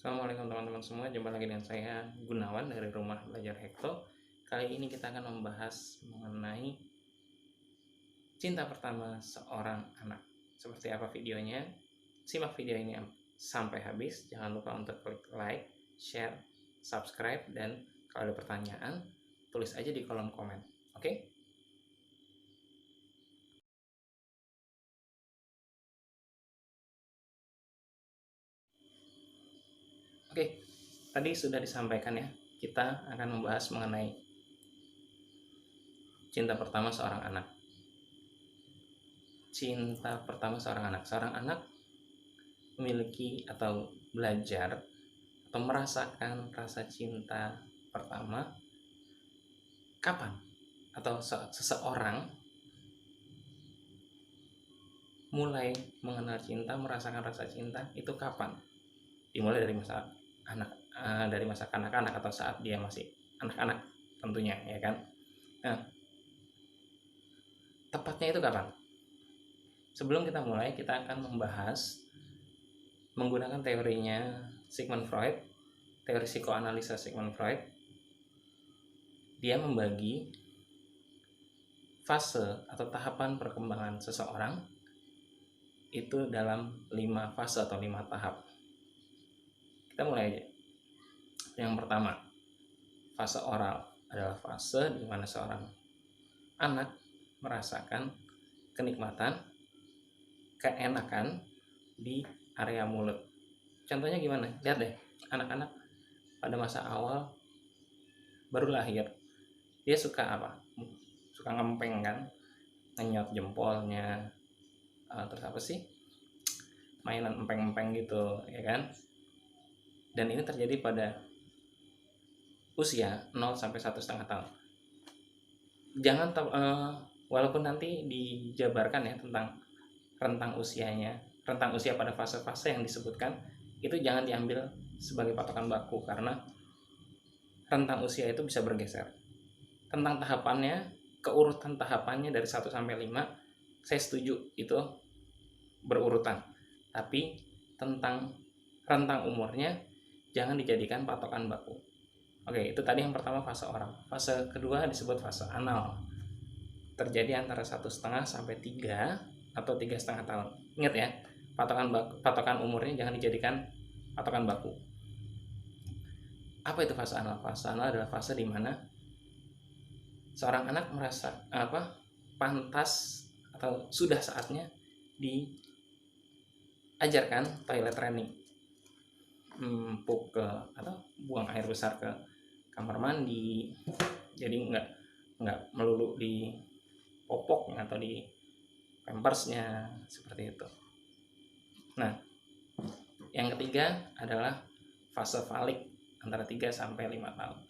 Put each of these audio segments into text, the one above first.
Assalamualaikum teman-teman semua, jumpa lagi dengan saya Gunawan dari Rumah Belajar Hekto. Kali ini kita akan membahas mengenai cinta pertama seorang anak. Seperti apa videonya? Simak video ini sampai habis. Jangan lupa untuk klik like, share, subscribe, dan kalau ada pertanyaan, tulis aja di kolom komen. Oke? Oke, tadi sudah disampaikan ya, kita akan membahas mengenai cinta pertama seorang anak. Cinta pertama seorang anak. Seorang anak memiliki atau belajar atau merasakan rasa cinta pertama kapan? Atau seseorang mulai mengenal cinta, merasakan rasa cinta itu kapan? Dimulai dari masa dari masa kanak-kanak atau saat dia masih anak-anak tentunya, ya kan? Nah, tepatnya itu kapan? Sebelum kita mulai, kita akan membahas menggunakan teorinya Sigmund Freud, teori psikoanalisa Sigmund Freud. Dia membagi fase atau tahapan perkembangan seseorang itu dalam 5 fase atau 5 tahap. Kita mulai aja. Yang pertama, fase oral adalah fase di mana seorang anak merasakan kenikmatan, keenakan di area mulut. Contohnya gimana? Lihat deh, anak-anak pada masa awal baru lahir, dia suka apa? Suka ngempeng kan, ngenyot jempolnya, terus apa sih, mainan empeng-empeng gitu, ya kan? Dan ini terjadi pada usia 0 sampai 1,5 tahun. Jangan walaupun nanti dijabarkan ya tentang rentang usianya, rentang usia pada fase-fase yang disebutkan, itu jangan diambil sebagai patokan baku karena rentang usia itu bisa bergeser. Tentang tahapannya, keurutan tahapannya dari 1 sampai 5, saya setuju itu berurutan. Tapi tentang rentang umurnya jangan dijadikan patokan baku. Oke, itu tadi yang pertama, fase oral. Fase kedua disebut fase anal. Terjadi antara 1,5 sampai 3 atau 3,5 tahun. Ingat ya, patokan umurnya jangan dijadikan patokan baku. Apa itu fase anal? Fase anal adalah fase di mana seorang anak merasa pantas atau sudah saatnya diajarkan toilet training, empuk ke atau buang air besar ke kamar mandi, jadi nggak melulu di popoknya atau di pampersnya seperti itu. Nah, yang ketiga adalah fase falik antara 3 sampai 5 tahun.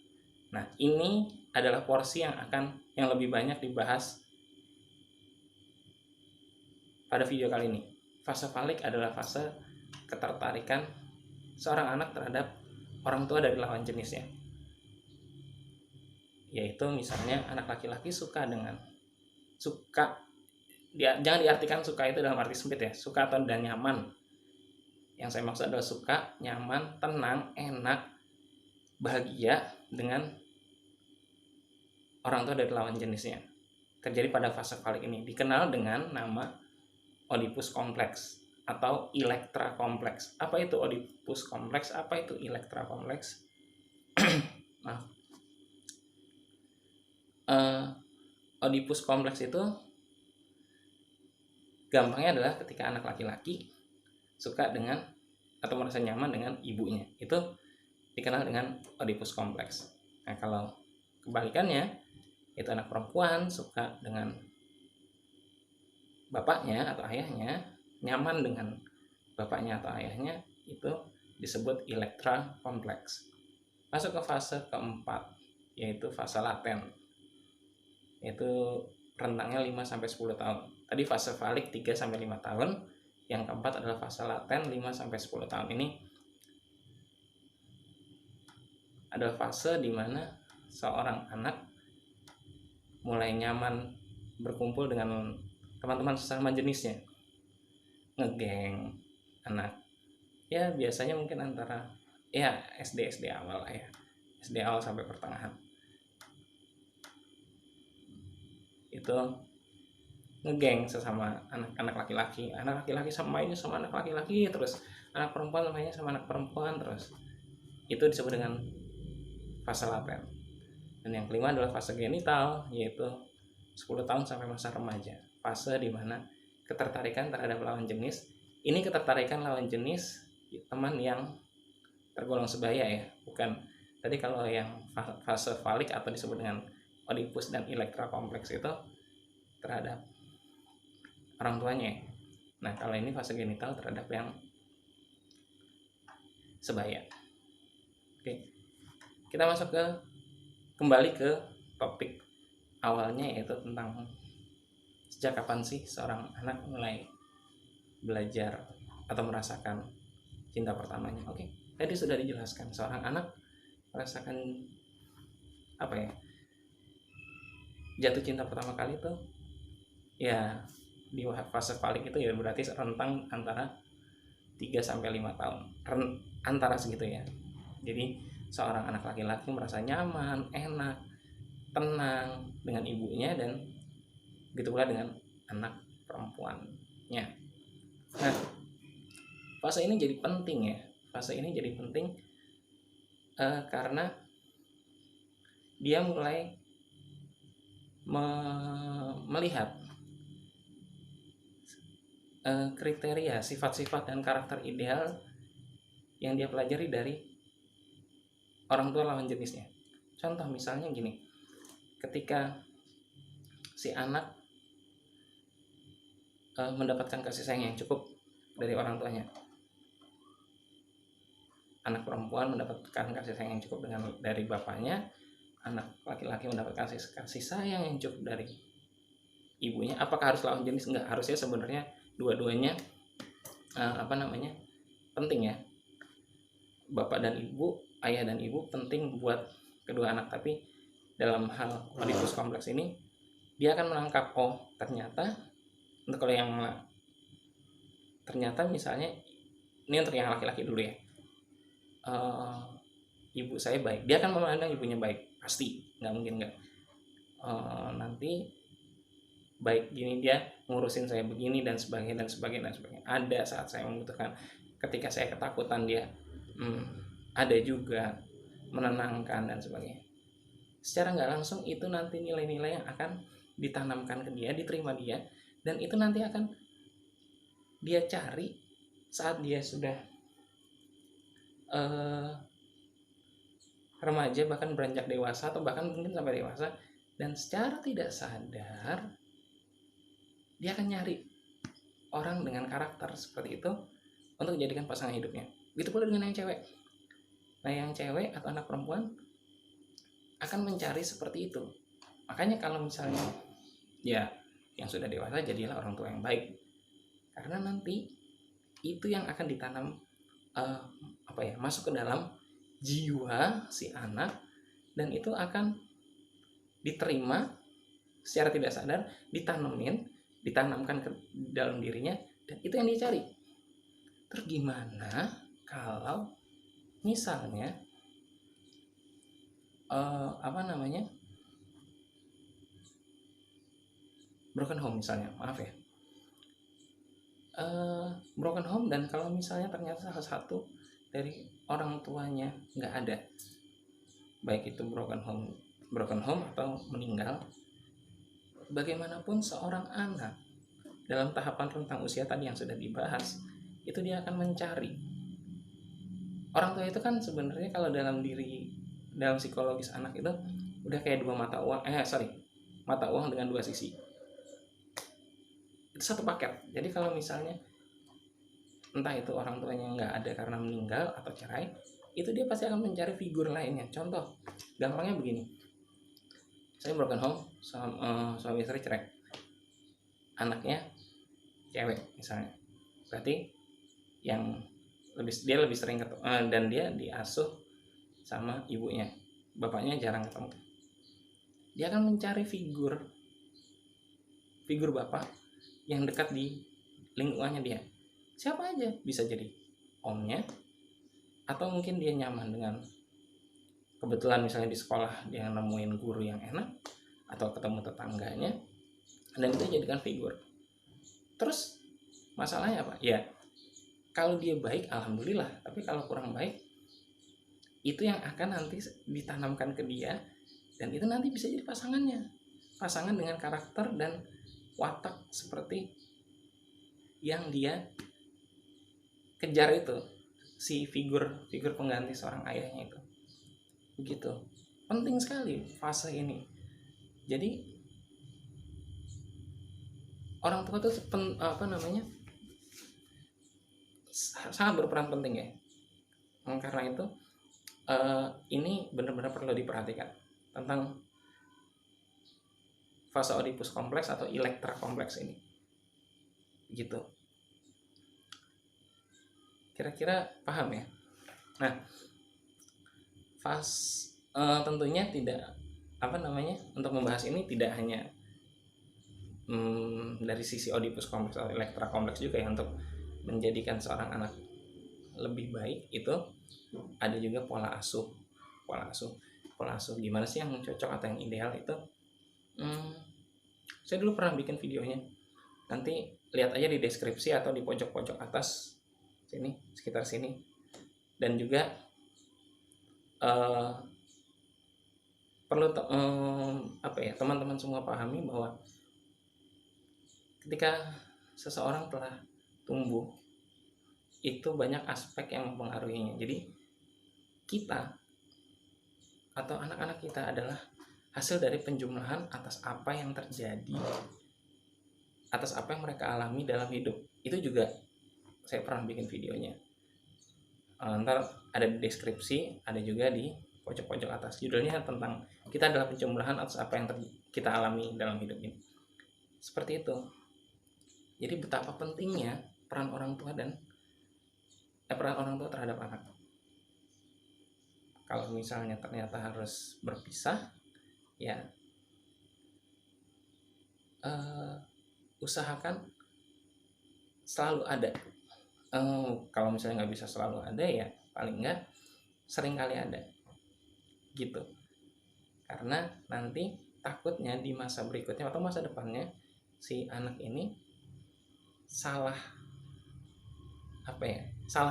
Nah, ini adalah porsi yang lebih banyak dibahas pada video kali ini. Fase falik adalah fase ketertarikan seorang anak terhadap orang tua dari lawan jenisnya. Yaitu misalnya anak laki-laki jangan diartikan suka itu dalam arti sempit ya, suka atau dan nyaman. Yang saya maksud adalah suka, nyaman, tenang, enak, bahagia dengan orang tua dari lawan jenisnya. Terjadi pada fase falik ini, dikenal dengan nama Oedipus kompleks atau Elektra kompleks. Apa itu Oedipus kompleks? Apa itu Elektra kompleks? Maaf. Oedipus kompleks itu gampangnya adalah ketika anak laki-laki suka dengan atau merasa nyaman dengan ibunya, itu dikenal dengan Oedipus kompleks. Nah, kalau kebalikannya, itu anak perempuan suka dengan bapaknya atau ayahnya, nyaman dengan bapaknya atau ayahnya, itu disebut Elektra kompleks. Masuk ke fase keempat, yaitu fase laten, yaitu rentangnya 5 sampai 10 tahun. Tadi fase falik 3 sampai 5 tahun, yang keempat adalah fase laten 5 sampai 10 tahun. Ini adalah fase di mana seorang anak mulai nyaman berkumpul dengan teman-teman sesama jenisnya, ngegeng anak. Ya biasanya mungkin antara ya SD awal lah ya, SD awal sampai pertengahan itu ngegeng sesama anak laki-laki sama mainnya sama anak laki-laki terus, anak perempuan mainnya sama anak perempuan terus. Itu disebut dengan fase laten. Dan yang kelima adalah fase genital, yaitu 10 tahun sampai masa remaja, fase di mana ketertarikan terhadap lawan jenis. Ini ketertarikan lawan jenis teman yang tergolong sebaya ya, bukan tadi kalau yang fase falik atau disebut dengan Oedipus dan Elektra kompleks itu terhadap orang tuanya. Nah, kalau ini fase genital terhadap yang sebaya. Oke. Kita masuk kembali ke topik awalnya, yaitu tentang sejak kapan sih seorang anak mulai belajar atau merasakan cinta pertamanya. Oke. Tadi sudah dijelaskan seorang anak merasakan apa ya? Jatuh cinta pertama kali itu ya di fase falik itu ya berarti rentang antara 3 sampai 5 tahun. Antara segitu ya. Jadi seorang anak laki-laki merasa nyaman, enak, tenang dengan ibunya, dan begitu pula dengan anak perempuannya. Nah, fase ini jadi penting ya. Fase ini jadi penting karena dia mulai melihat kriteria, sifat-sifat dan karakter ideal yang dia pelajari dari orang tua lawan jenisnya. Contoh misalnya gini, ketika si anak mendapatkan kasih sayang yang cukup dari orang tuanya, anak perempuan mendapatkan kasih sayang yang cukup dari bapaknya, anak laki-laki mendapatkan kasih sayang yang cukup dari ibunya. Apakah harus lawan jenis? Enggak, harusnya sebenarnya dua-duanya penting ya. Bapak dan ibu, ayah dan ibu penting buat kedua anak, tapi dalam hal Oedipus kompleks ini dia akan menangkap, oh ternyata untuk kalau yang ternyata misalnya ini untuk yang laki-laki dulu ya, ibu saya baik, dia akan memandang ibunya baik, pasti nggak mungkin nggak. Nanti baik gini, dia ngurusin saya begini dan sebagainya. Ada saat saya membutuhkan, ketika saya ketakutan dia ada juga menenangkan dan sebagainya. Secara nggak langsung itu nanti nilai-nilai yang akan ditanamkan ke dia, diterima dia, dan itu nanti akan dia cari saat dia sudah remaja, bahkan beranjak dewasa, atau bahkan mungkin sampai dewasa, dan secara tidak sadar dia akan nyari orang dengan karakter seperti itu untuk dijadikan pasangan hidupnya. Begitu pula dengan yang cewek. Nah, yang cewek atau anak perempuan akan mencari seperti itu. Makanya kalau misalnya ya yang sudah dewasa, jadilah orang tua yang baik, karena nanti itu yang akan ditanam masuk ke dalam jiwa si anak, dan itu akan diterima secara tidak sadar, ditanamkan ke dalam dirinya, dan itu yang dicari. Terus gimana kalau misalnya broken home misalnya, maaf ya, broken home, dan kalau misalnya ternyata salah satu dari orang tuanya nggak ada, baik itu broken home atau meninggal, bagaimanapun seorang anak dalam tahapan rentang usia tadi yang sudah dibahas, itu dia akan mencari orang tua. Itu kan sebenarnya kalau dalam psikologis anak itu udah kayak dua mata uang dengan dua sisi. Itu satu paket. Jadi kalau misalnya entah itu orang tuanya nggak ada karena meninggal atau cerai, itu dia pasti akan mencari figur lainnya. Contoh gampangnya begini, saya broken home, suami istri cerai, anaknya cewek misalnya, berarti yang dia lebih sering ketemu, dan dia diasuh sama ibunya, bapaknya jarang ketemu. Dia akan mencari figur bapak yang dekat di lingkungannya dia. Siapa aja, bisa jadi omnya, atau mungkin dia nyaman dengan kebetulan misalnya di sekolah dia nemuin guru yang enak atau ketemu tetangganya dan itu jadikan figur. Terus masalahnya apa ya, kalau dia baik alhamdulillah, tapi kalau kurang baik itu yang akan nanti ditanamkan ke dia dan itu nanti bisa jadi pasangan dengan karakter dan watak seperti yang dia kejar itu, si figur pengganti seorang ayahnya itu. Begitu penting sekali fase ini. Jadi orang tua itu sangat berperan penting ya. Karena itu ini benar-benar perlu diperhatikan tentang fase Oedipus kompleks atau Elektra kompleks ini. Gitu. Kira-kira paham ya? Nah, tentunya tidak untuk membahas ini tidak hanya dari sisi Oedipus kompleks atau Elektra kompleks juga ya, untuk menjadikan seorang anak lebih baik itu ada juga pola asuh gimana sih yang cocok atau yang ideal itu. Saya dulu pernah bikin videonya, nanti lihat aja di deskripsi atau di pojok atas sini, sekitar sini. Dan juga perlu teman-teman semua pahami bahwa ketika seseorang telah tumbuh itu banyak aspek yang mempengaruhinya. Jadi kita atau anak-anak kita adalah hasil dari penjumlahan atas apa yang terjadi, atas apa yang mereka alami dalam hidup. Itu juga saya pernah bikin videonya. Ntar ada di deskripsi, ada juga di pojok atas. Judulnya tentang kita adalah penjumlahan atas apa yang kita alami dalam hidup ini. Seperti itu. Jadi betapa pentingnya peran orang tua terhadap anak. Kalau misalnya ternyata harus berpisah, ya usahakan selalu ada. Kalau misalnya nggak bisa selalu ada, ya paling nggak sering kali ada, gitu. Karena nanti takutnya di masa berikutnya atau masa depannya si anak ini salah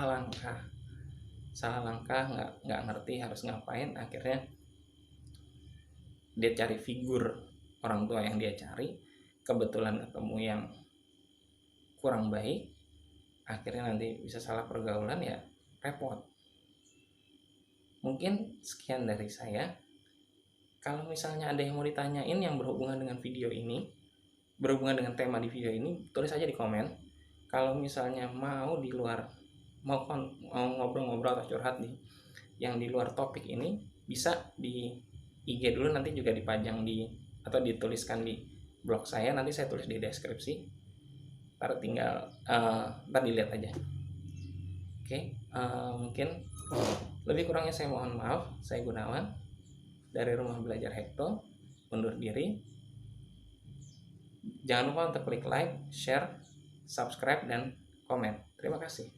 langkah, nggak ngerti harus ngapain, akhirnya dia cari figur orang tua yang dia cari, kebetulan ketemu yang kurang baik, akhirnya nanti bisa salah pergaulan, ya repot. Mungkin sekian dari saya. Kalau misalnya ada yang mau ditanyain yang berhubungan dengan video ini, berhubungan dengan tema di video ini, tulis aja di komen. Kalau misalnya mau ngobrol-ngobrol atau curhat yang di luar topik ini, bisa di IG dulu, nanti juga dipajang atau dituliskan di blog saya, nanti saya tulis di deskripsi. Ntar dilihat aja. Oke, mungkin lebih kurangnya saya mohon maaf. Saya Gunawan dari Rumah Belajar Hekto undur diri. Jangan lupa untuk klik like, share, subscribe, dan komen. Terima kasih.